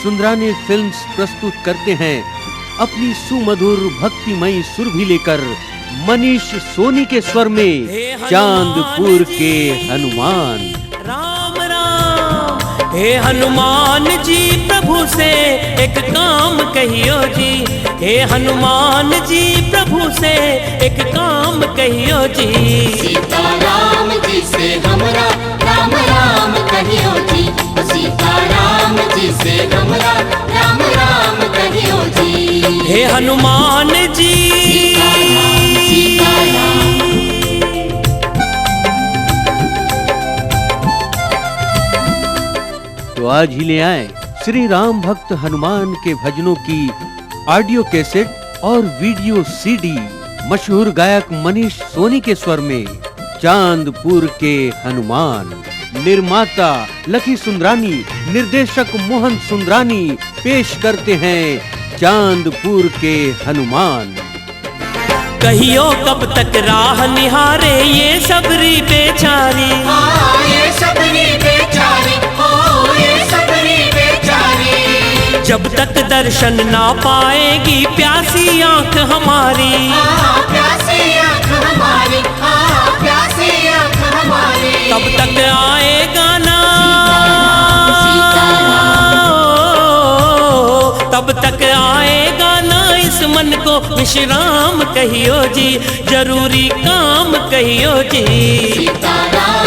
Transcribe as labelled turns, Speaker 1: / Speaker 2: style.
Speaker 1: Sundarani films प्रस्तुत करते हैं अपनी सुमधुर भक्तिमयी सुर भी लेकर मनीष सोनी के स्वर में चांदपुर के हनुमान।
Speaker 2: राम राम हे हनुमान जी प्रभु से एक काम कहियो जी। हे हनुमान जी प्रभु से एक काम कहियो जी।
Speaker 3: सीता राम जी से हमरा राम राम कहियो जी। सीता राम जी से हमरा राम राम कहियो जी।
Speaker 2: हे हनुमान जी
Speaker 3: सीता राम
Speaker 1: तो आज ही ले आए श्री राम भक्त हनुमान के भजनों की ऑडियो कैसेट और वीडियो सीडी मशहूर गायक मनीष सोनी के स्वर में चांदपुर के हनुमान। निर्माता लकी सुंदरानी, निर्देशक मोहन सुंदरानी पेश करते हैं चांदपुर के हनुमान।
Speaker 2: कहियो कब तक राह निहारे ये सबरी बेचारी।
Speaker 3: ये सबरी बेचारी ये सबरी बेचारी।
Speaker 2: जब तक दर्शन ना पाएगी प्यासी आंख हमारी।
Speaker 3: प्यासी आंख हमारी प्यासी आंख हमारी।
Speaker 2: तब तक आएगा ना तब तक आएगा ना इस मन को विश्राम कहियो जी। जरूरी काम कहियो जी।
Speaker 3: सीता राम